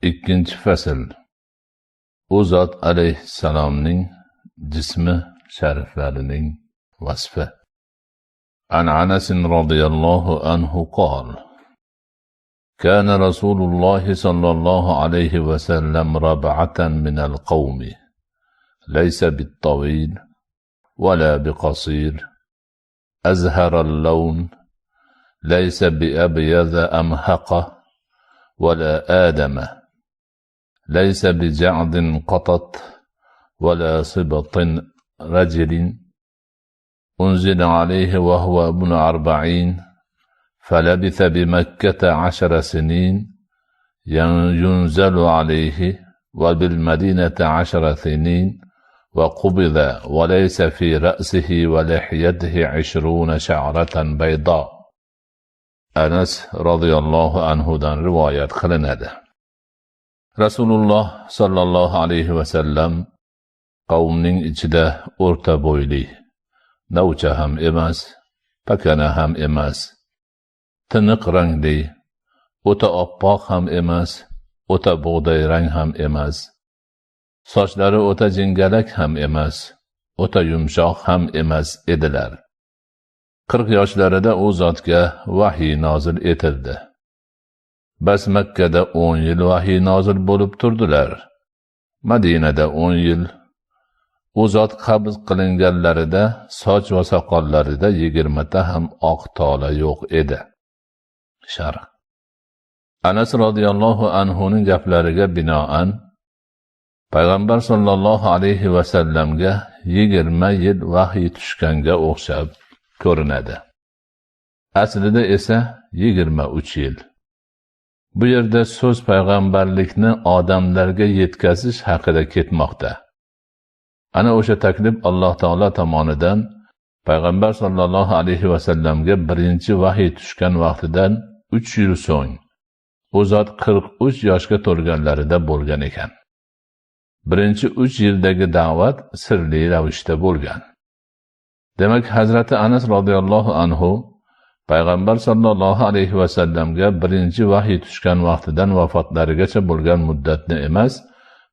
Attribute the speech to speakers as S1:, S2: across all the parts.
S1: Ikkinchi fasl. U zot alayhissalomning jismi shariflarining vasfi. An Anas radhiyallohu anhu qala: كان رسول الله صلى الله عليه وسلم ربعة من القوم ليس بالطويل ولا بقصير أزهر اللون ليس بأبيض أمهق ولا آدم ليس بجعد قطط ولا صبط رجل أنزل عليه وهو ابن 40 فلبث بمكة 10 سنين ينزل عليه وبالمدينة 10 سنين وقبض وليس في رأسه ولحيته 20 شعرة بيضاء. Anas radhiyallohu anhudan rivoyat qilinadi. Rasululloh sallallohu alayhi vasallam qavmning ichida o'rta bo'yli, novcha ham emas, pakana ham emas, tiniq rangli, o'ta oppoq ham emas, o'ta bug'doy rang ham emas, sochlari o'ta jingalak ham emas, o'ta yumshoq ham emas edilar. 40 yoshlarida u zotga vahiy nozil etildi. Bas Makkada 10 yil vahiy nozil bo'lib turdilar. Madinada 10 yil. U zot qabz qilinganlarida soch va soqollarida 20 ta ham oq tola yo'q edi. Sharh. Anas radhiyallohu anhuning gaplariga binoan Payg'ambar sallallohu alayhi vasallamga 20 yil vahiy tushganga o'xshab ko'rinadi. Aslida esa 23 yil. Bu yerda so'z payg'ambarlikni odamlarga yetkazish haqida ketmoqda. Ana o'sha taklif Alloh taolo tomonidan Payg'ambar sallallohu alayhi vasallamga birinchi vahiy tushgan vaqtidan 3 yil so'ng u zot 43 yoshga to'lganlarida bo'lgan ekan. Birinchi 3 yildagi da'vat sirli ravishda bo'lgan. Demak, Hazrati Anas radhiyallohu anhu Payg'ambar sallallohu alayhi vasallamga birinchi vahiy tushgan vaqtidan vafotlarigacha bo'lgan muddatni emas,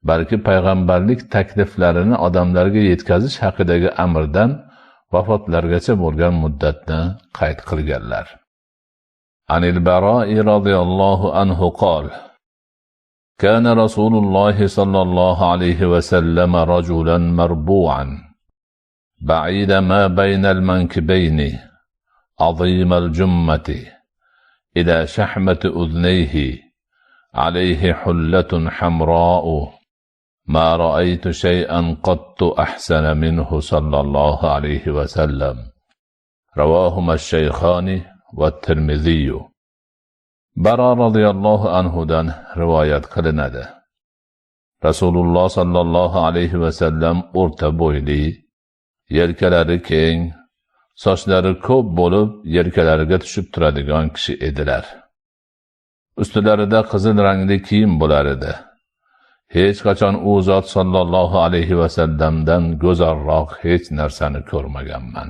S1: balki payg'ambarlik takliflarini odamlarga yetkazish haqidagi amrdan vafotlargacha bo'lgan muddatni qayd qilganlar. Anil Bara'i radhiyallohu anhu qala: كان رسول الله صلى الله عليه وسلم رجلا مربوعا بعيد ما بين المنكبين عظيم الجمة إلى شحمة أذنيه عليه حلة حمراء ما رأيت شيئا قط أحسن منه صلى الله عليه وسلم. رواهما الشيخان والترمذي. Bara radhiyallohu anhudan rivoyat qilinadi. Rasululloh sallallohu alayhi vasallam o'rta bo'yli, yelkalari keng, sochlari ko'p bo'lib, yelkalariga tushib turadigan kishi edilar. Ustilarida qizil rangli kiyim bo'lar edi. Hech qachon u zot sallallohu alayhi vasallamdan go'zalroq hech narsani ko'rmaganman.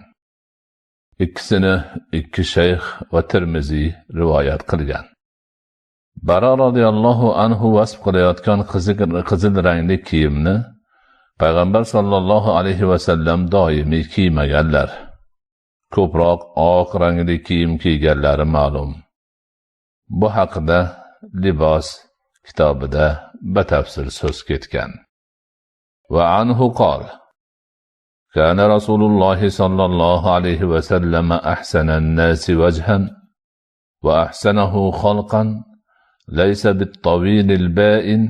S1: Ikkisini ikki shayx va Tirmiziy rivoyat qilgan. Bara radhiyallohu anhu vasf qilayotgan qizil rangli kiyimni Payg'ambar sallallohu alayhi vasallam doimiy kiymaganlar. Ko'proq oq rangli kiyim kiyganlari ma'lum. Bu haqida Libos kitobida batafsil so'z ketgan. Va anhu qol: كان رسول الله صلى الله عليه وسلم أحسن الناس وجها وأحسنه خلقا ليس بالطويل البائن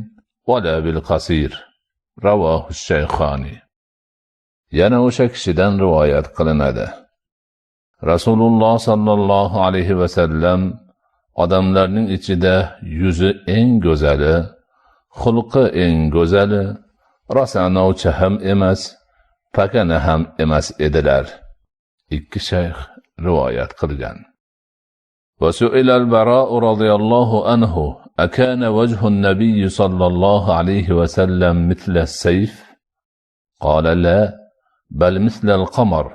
S1: ولا بالقصير. رواه الشيخان. yana o'sha kishidan rivoyat qilinadi. Rasululloh sallallohu alayhi vasallam odamlarning ichida yuzi eng go'zali, xulqi eng go'zali, rosa novcha ham emas, pakana ham emas edilar. Ikki shayx rivoyat qilgan. وسئل البراء رضي الله عنه أكان وجه النبي صلى الله عليه وسلم مثل السيف؟ قال لا، بل مثل القمر.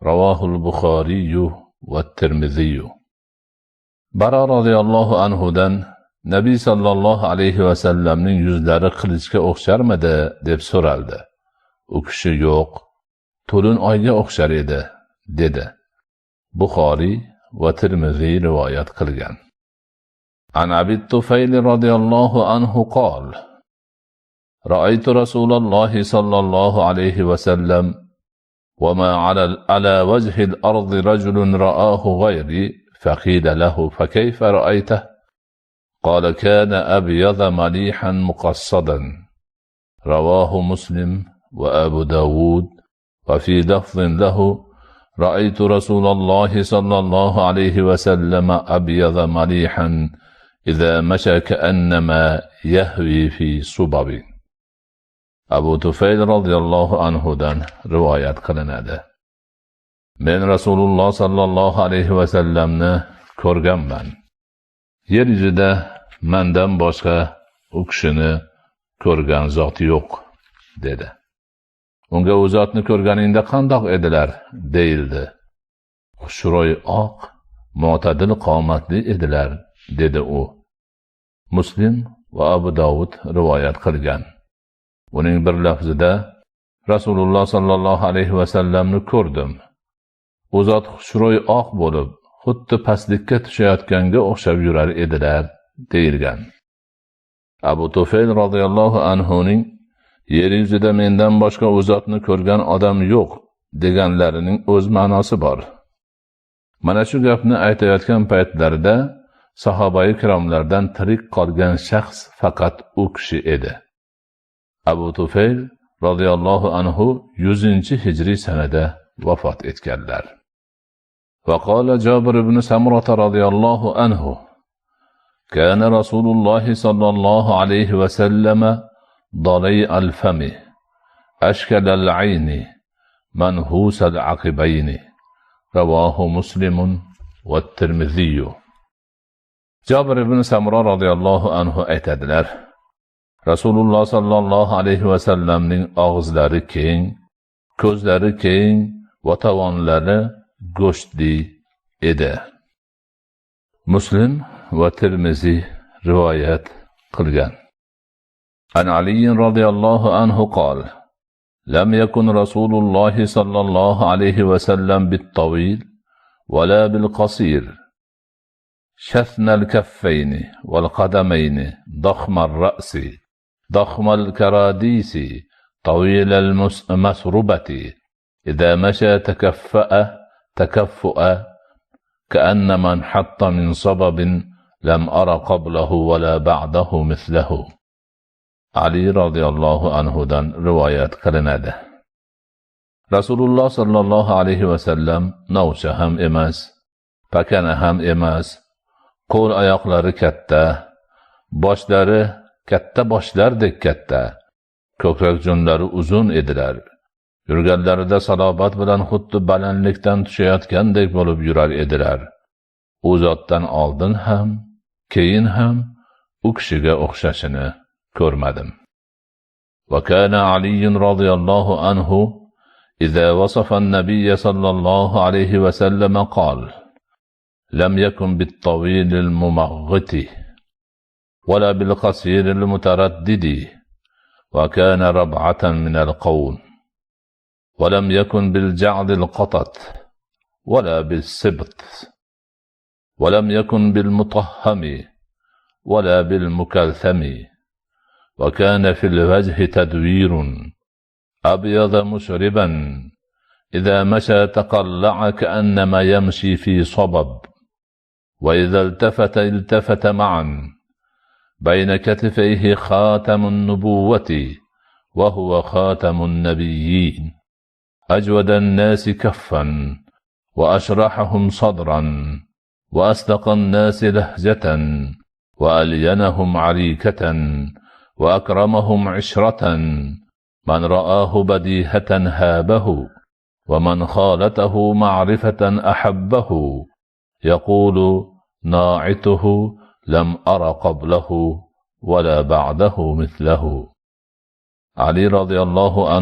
S1: رواه البخاري والترمذي. Bara radhiyallohu anhudan Nabiy sallallohu alayhi va sallamning yuzlari qilichga o'xsharmidi deb so'raldi. U kishi yo'q, to'lin oyga o'xshar edi dedi. Buxoriy va Tirmiziy rivoyat qilgan. An Abi Tufayl radhiyallohu anhu qol: رأيت رسول الله صلى الله عليه وسلم وما على وجه الأرض رجل رآه غيري فقيل له فكيف رأيته؟ قال كان أبيض مليحا مقصدا. رواه مسلم وأبو داود. وفي لفظ له: رأيت رسول الله صلى الله عليه وسلم أبيض مليحا إذا مشى كأنما يهوي في صبب. Abu Tufayl radhiyallohu anhudan rivoyat qilinadi. Men Rasululloh sallallohu alayhi va sallamni ko'rganman. Yer yuzida mendan boshqa u kishini ko'rgan zot yo'q dedi. Unga u zotni ko'rganingda qandoq edilar deyildi. Xushro'y oq, mo'tadil qomatli edilar dedi u. Muslim va Abu Dovud rivoyat qilgan. Uning bir lafzida Rasululloh sallallohu alayhi va sallamni ko'rdim. U zot xushro'y oq bo'lib, xuddi pastlikka tushayotganga o'xshab yurar edilar deyilgan. Abu Tufayl radhiyallohu anhuning yer yuzida mendan boshqa u zotni ko'rgan odam yo'q deganlarining o'z ma'nosi bor. Mana shu gapni aytayotgan paytlarida sahobai kiromlardan tirik qolgan shaxs faqat u kishi edi. Abu Tufayl radhiyallohu anhu 100-hijriy sanada vafot etganlar. وقال جابر بن سمرة رضي الله عنه: كان رسول الله صلى الله عليه وسلم ضليع الفم أشكل العين منهوس العقبين. رواه مسلم والترمذي. Jabir ibn Samura radhiyallohu anhu aytadilar: Rasululloh sallallohu alayhi va sallamning og'izlari keng, ko'zlari keng va tovonlari go'shtli edi. Muslim va Tirmiziy rivoyat qilgan. An Ali radhiyallohu anhu qol: لم يكن رسول الله صلى الله عليه وسلم بالطويل ولا بالقصير، شثن الكفين والقدمين، ضخم الرأس، ضخم الكراديس، طويل المسربة، إذا مشى تكفأ كأنما انحط من صبب، لم أر قبله ولا بعده مثله. Ali radhiyallohu anhudan rivoyat qilinadi. Rasululloh sallallohu alayhi va sallam novcha ham emas, pakana ham emas, qo'l oyoqlari katta, boshlari katta boshlardek katta, ko'krak junlari uzun edilar. Yurganlarida salobat bilan xuddi balandlikdan tushayotgandek bo'lib yurar edilar. U zotdan oldin ham, keyin ham u kishiga o'xshashini ko'rmadim. وكان علي رضي الله عنه إذا وصف النبي صلى الله عليه وسلم قال: لم يكن بالطويل الممغت ولا بالقصير المتردد، وكان ربعة من القول، ولم يكن بالجعد القطط ولا بالسبط، ولم يكن بالمطهم ولا بالمكلثم، وكان في الوجه تدوير، أبيض مشربا، إذا مشى تقلع كأنما يمشي في صبب، وإذا التفت معا، بين كتفيه خاتم النبوة وهو خاتم النبيين، أجود الناس كفا، وأشرحهم صدرا، وأصدق الناس لهجة، وألينهم عريكة، وأكرمهم عشرة، من رآه بديهة هابه، ومن خالته معرفة أحبه، يقول ناعته: لم أر قبله ولا بعده مثله. علي رضي الله عنه